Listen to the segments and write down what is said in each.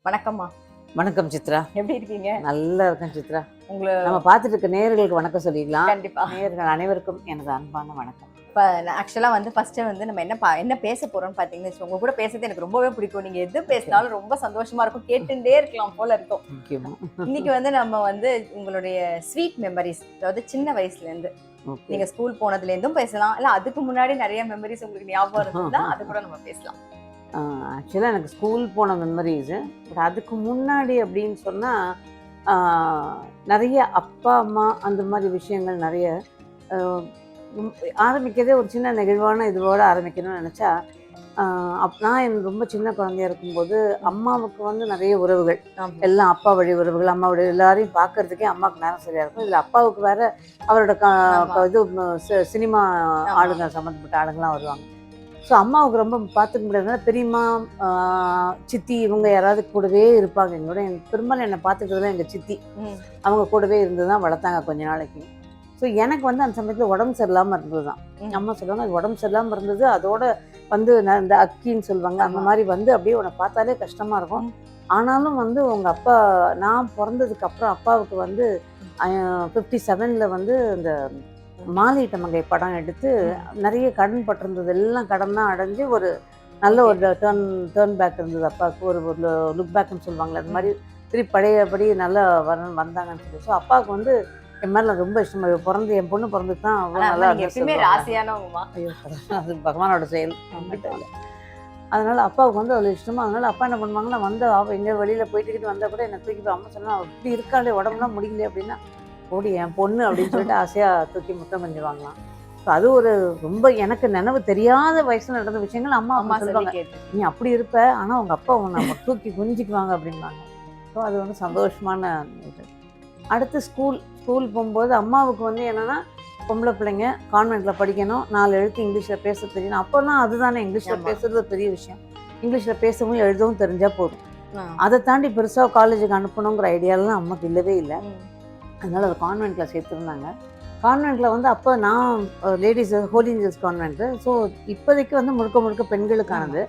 வணக்கம்மா. வணக்கம் சித்ரா. எப்படி இருக்கீங்க? நல்லா இருக்கேன் சித்ரா. உங்களை நம்ம பார்த்துட்டு இருக்க நேயர்களுக்கு வணக்கம் சொல்லிக்கலாம். கண்டிப்பா. நேயர்கள் அனைவருக்கும் எனது அன்பான வணக்கம். இப்போ ஆக்சுவலாக வந்து ஃபர்ஸ்ட்டு வந்து நம்ம என்ன பேச போகிறோம்னு பார்த்தீங்கன்னு வச்சுக்கோங்க. உங்க கூட பேசுறது எனக்கு ரொம்பவே பிடிக்கும். நீங்கள் எது பேசினாலும் ரொம்ப சந்தோஷமா இருக்கும், கேட்டுட்டே இருக்கலாம் போல இருக்கும். முக்கியமா இன்னைக்கு வந்து நம்ம வந்து உங்களுடைய ஸ்வீட் மெமரிஸ், அதாவது சின்ன வயசுலேருந்து நீங்கள் ஸ்கூல் போனதுலேருந்தும் பேசலாம், இல்லை அதுக்கு முன்னாடி நிறைய மெமரிஸ் உங்களுக்கு ஞாபகம் இருந்தா அது கூட நம்ம பேசலாம். ஆக்சுவலாக எனக்கு ஸ்கூல் போன மெமரிஸு, பட் அதுக்கு முன்னாடி அப்படின்னு சொன்னால் நிறைய அப்பா அம்மா அந்த மாதிரி விஷயங்கள் நிறைய ஆரம்பிக்கிறதே ஒரு சின்ன நெகிழ்வான இதுவோடு ஆரம்பிக்கணும்னு நினச்சா, நான் ரொம்ப சின்ன குழந்தையா இருக்கும்போது அம்மாவுக்கு வந்து நிறைய உறவுகள், எல்லாம் அப்பா வழி உறவுகள், அம்மா வழி எல்லாரையும் பார்க்கறதுக்கே அம்மாவுக்கு நேரம் சரியாக இருக்கும். இதில் அப்பாவுக்கு வேற அவரோட இது சினிமா ஆளுங்க சம்மந்தப்பட்ட ஆளுங்கள்லாம் வருவாங்க. ஸோ அம்மாவுக்கு ரொம்ப பார்த்துக்க முடியாதுனால பெரியம்மா, சித்தி இவங்க யாராவது கூடவே இருப்பாங்க. எங்களோட பெரும்பாலும் என்னை பார்த்துக்கிறதுலாம் எங்கள் சித்தி, அவங்க கூடவே இருந்து தான் வளர்த்தாங்க கொஞ்ச நாளைக்கு. ஸோ எனக்கு வந்து அந்த சமயத்தில் உடம்பு சரியில்லாமல் இருந்தது தான். அம்மா சொல்லுவாங்க அது உடம்பு சரியில்லாமல் இருந்தது, அதோட வந்து இந்த அக்கின்னு சொல்லுவாங்க, அந்த மாதிரி வந்து அப்படியே உன்னை பார்த்தாலே கஷ்டமாக இருக்கும். ஆனாலும் வந்து உங்கள் அப்பா, நான் பிறந்ததுக்கு அப்புறம் அப்பாவுக்கு வந்து 57 வந்து இந்த மாலையிட்ட மங்கை படம் எடுத்து நிறைய கடன் பட்டிருந்தது, எல்லாம் கடன் தான் அடைஞ்சு ஒரு நல்ல ஒரு டேர்ன் பேக் இருந்தது அப்பாவுக்கு, ஒரு லுக் பேக்னு சொல்லுவாங்களே, அது மாதிரி திருப்பி பழையபடி நல்லா வந்தாங்கன்னு சொல்லி. ஸோ அப்பாவுக்கு வந்து என் மேலே ரொம்ப இஷ்டமா, பிறந்து என் பொண்ணு பிறந்துட்டு தான் அவ்வளோ நல்லா ராசியானவங்கம்மா. ஐயோ அது பகவானோட செயல் இல்லை. அதனால அப்பாவுக்கு வந்து அவ்வளோ இஷ்டமா. அதனால அப்பா என்ன பண்ணுவாங்கன்னா, வந்து அவள் எங்கே வெளியில் போயிட்டுக்கிட்டு வந்தால் கூட என்னை தூக்கிட்டு அம்மா சொன்னா அப்படி இருக்காளே உடம்புலாம் முடியல அப்படின்னா, ஓடி என் பொண்ணு அப்படின்னு சொல்லிட்டு ஆசையாக தூக்கி முத்தம் பண்ணி வாங்கலாம். ஸோ அது ஒரு ரொம்ப எனக்கு நினைவு தெரியாத வயசில் நடந்த விஷயங்கள் அம்மா சொல்லுவாங்க, நீ அப்படி இருப்ப ஆனால் அவங்க அப்பா நம்ம தூக்கி குஞ்சிக்குவாங்க அப்படின்வாங்க. ஸோ அது வந்து சந்தோஷமான இது. அடுத்து ஸ்கூல் போகும்போது அம்மாவுக்கு வந்து என்னென்னா, பொம்பளை பிள்ளைங்க கான்வென்ட்டில் படிக்கணும், 4 எழுத்து இங்கிலீஷில் பேச தெரியணும். அப்போல்லாம் அதுதானே இங்கிலீஷில் பேசுறது பெரிய விஷயம். இங்கிலீஷில் பேசவும் எழுதவும் தெரிஞ்சால் போதும். அதை தாண்டி பெருசாக காலேஜுக்கு அனுப்பணுங்கிற ஐடியாலாம் அம்மாவுக்கு இல்லவே இல்லை. அதனால் அது கான்வென்ட்டில் சேர்த்துருந்தாங்க. கான்வென்ட்டில் வந்து அப்போ நான் ladies holy angels convent. So இப்போதைக்கு வந்து முழுக்க பெண்களுக்கானது.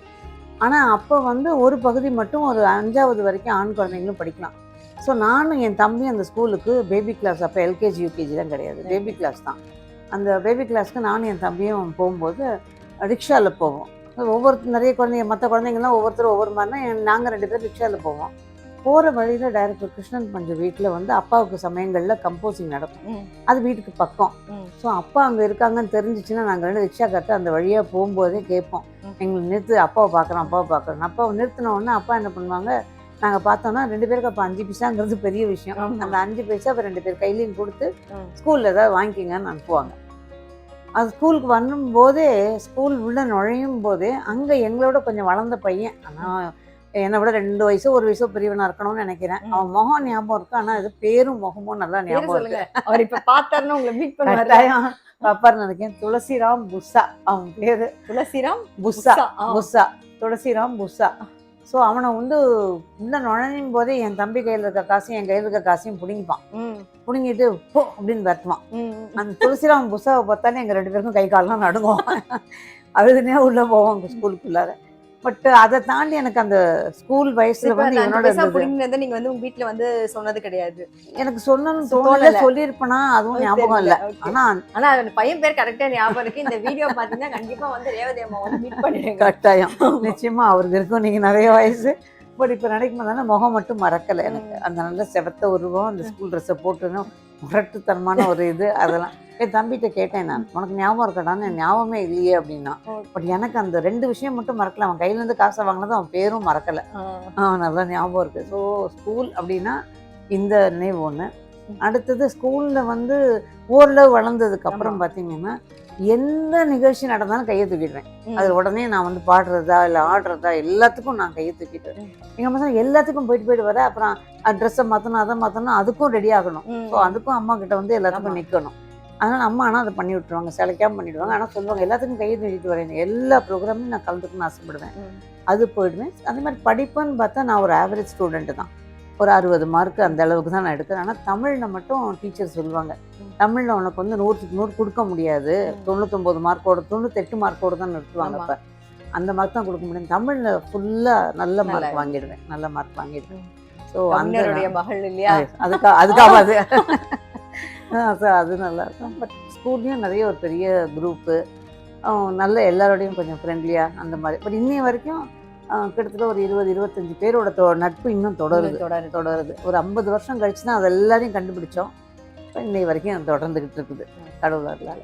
ஆனால் அப்போ வந்து ஒரு பகுதி மட்டும் ஒரு 5வது வரைக்கும் ஆண் குழந்தைங்களும் படிக்கலாம். ஸோ நானும் என் தம்பி அந்த ஸ்கூலுக்கு பேபி கிளாஸ், அப்போ எல்கேஜி யூகேஜி தான் கிடையாது, பேபி கிளாஸ் தான். அந்த பேபி கிளாஸ்க்கு நானும் என் தம்பியும் போகும்போது ரிக்ஷாவில் போவோம். நிறைய குழந்தைங்க, மற்ற குழந்தைங்கள்லாம் ஒவ்வொருத்தரும் ஒவ்வொரு மாதிரினா நாங்கள் 2 பேர் ரிக்ஷாவில் போவோம். போகிற வழியில் டைரக்டர் கிருஷ்ணன் பஞ்சு வீட்டில் வந்து அப்பாவுக்கு சமயங்களில் கம்போசிங் நடக்கும். அது வீட்டுக்கு பக்கம். ஸோ அப்பா அங்கே இருக்காங்கன்னு தெரிஞ்சிச்சுன்னா நாங்கள் 2 ரிக்ஷா கட்டு அந்த வழியாக போகும்போதே கேட்போம், எங்களுக்கு நிறுத்து, அப்பாவை பார்க்குறோம். அப்பாவை நிறுத்தினோடனே அப்பா என்ன பண்ணுவாங்க, நாங்கள் பார்த்தோன்னா 2 பேருக்கு அப்போ 5 பைசாங்கிறது பெரிய விஷயம். அந்த 5 பைசா அப்போ 2 பேர் கையிலையும் கொடுத்து ஸ்கூலில் ஏதாவது வாங்கிக்கிங்கன்னு அனுப்புவாங்க. அது ஸ்கூலுக்கு வரும்போதே, ஸ்கூல் உள்ள நுழையும் போதே அங்கே எங்களோட கொஞ்சம் வளர்ந்த பையன், ஆனால் என்னை விட 2 வயசோ 1 வயசோ பெரியவனா இருக்கணும்னு நினைக்கிறேன். அவன் முகம் ஞாபகம் இருக்கு, ஆனால் அது பேரும் முகமும் நல்லா ஞாபகம் இருக்கு. அவர் இப்போ பார்த்தாருன்னு உங்களை மீட் பண்ணுவாரு பாப்பாருன்னு நினைக்கிறேன். துளசிராம் புஸ்ஸா அவன் பேரு. துளசிராம் புஸ்ஸா. ஸோ அவனை வந்து உள்ள நுழையும் போதே என் தம்பி கையில் இருக்க காசையும் என் கையில் இருக்க காசையும் பிடுங்கிப்பான். பிடுங்கிட்டு போ அப்படின்னு தட்டுவான். அந்த துளசிராம் புஸ்ஸாவை பார்த்தாலே எங்கள் 2 பேருக்கும் கை காலெலாம் நடுங்கும். அழுதுனே உள்ளே போவோம் ஸ்கூலுக்குள்ளார. பட் அதை தாண்டி எனக்கு அந்த ஸ்கூல் வயசுல வந்து என்னோட நீங்க வந்து உங்க வீட்டுல வந்து சொன்னது கிடையாது. எனக்கு சொன்னது சொல்லியிருப்பேனா அதுவும் ஞாபகம் இல்லை. ஆனா பையன் பேர் கரெக்டா ஞாபகம் இருக்கு. இந்த வீடியோ பாத்தீங்கன்னா கண்டிப்பா வந்து ரேவதி அம்மா வந்து மீட் பண்ணிடுங்க. கட்டாயம், நிச்சயமா அவருக்கு இருக்கும். நீங்க நிறைய வயசு, பட் இப்போ நினைக்கும் போதானே முகம் மட்டும் மறக்கலை எனக்கு. அந்த நல்ல செவத்த உருவம், அந்த ஸ்கூல் ட்ரெஸ்ஸை போட்டுன்னு முரட்டுத்தனமான ஒரு இது, அதெல்லாம் என் தம்பிகிட்ட கேட்டேன் நான், உனக்கு ஞாபகம் இருக்கடான்னு. ஞாபகமே இல்லையே அப்படின்னா. பட் எனக்கு அந்த 2 விஷயம் மட்டும் மறக்கல. அவன் கையிலேருந்து காசை வாங்கினதும் அவன் பேரும் மறக்கலை. நல்லா ஞாபகம் இருக்குது. ஸோ ஸ்கூல் அப்படின்னா இந்த நினைவு ஒன்று. அடுத்தது ஸ்கூலில் வந்து ஓரளவு வளர்ந்ததுக்கு அப்புறம் பார்த்தீங்கன்னா, எந்த நிகழ்ச்சி நடந்தாலும் கையை தூக்கிடுவேன். அது உடனே நான் வந்து பாடுறதா இல்லை ஆடுறதா எல்லாத்துக்கும் நான் கையை தூக்கிட்டு, எங்கள் அம்மா எல்லாத்துக்கும் போயிட்டு வர, அப்புறம் ட்ரெஸ்ஸை மாற்றணும், அதை மாற்றணும், அதுக்கும் ரெடி ஆகணும். ஸோ அதுக்கும் அம்மா கிட்ட வந்து எல்லாத்துக்கும் நிற்கணும். அதனால் அம்மா ஆனால் அதை பண்ணி விட்டுருவாங்க, சிலைக்காமல் பண்ணிவிடுவாங்க. ஆனால் சொல்லுவாங்க எல்லாத்துக்கும் கையை தூக்கிட்டு வரேன், எல்லா ப்ரோக்ராமும் நான் கலந்துக்கணும்னு ஆசைப்படுவேன். அது போயிடுவேன். அதே மாதிரி படிப்புன்னு பார்த்தா நான் ஒரு ஆவரேஜ் ஸ்டூடெண்ட்டு தான். ஒரு 60 மார்க்கு அந்த அளவுக்கு தான் நான் எடுக்கிறேன். ஆனால் தமிழில் மட்டும் டீச்சர் சொல்லுவாங்க, தமிழில் உனக்கு வந்து 100க்கு 100 கொடுக்க முடியாது, 99 மார்க்கோட 98 மார்க்கோடு தான் நிறுத்துவாங்க. இப்போ அந்த மார்க் தான் கொடுக்க முடியும். தமிழ்ல ஃபுல்லாக நல்ல நல்லா மார்க் இருக்கு. வாங்கிடுவேன், நல்ல மார்க் வாங்கிடுவேன். ஸோ அந்த கவிஞருடைய மகள் இல்லையா? அதுக்காக அது ஸோ அது நல்லா இருக்கும். பட் ஸ்கூல்லையும் நிறைய ஒரு பெரிய குரூப்பு, நல்ல எல்லாரோடையும் கொஞ்சம் ஃப்ரெண்ட்லியாக அந்த மாதிரி. பட் இன்னைய வரைக்கும் கிட்டத்தட்ட ஒரு 20-25 பேரோட நட்பு இன்னும் தொடருது. ஒரு 50 வருஷம் கழிச்சு தான் அது எல்லாரையும் கண்டுபிடிச்சோம். இப்போ இன்னை வரைக்கும் தொடர்ந்துக்கிட்டு இருக்குது கடவுள் அருளால.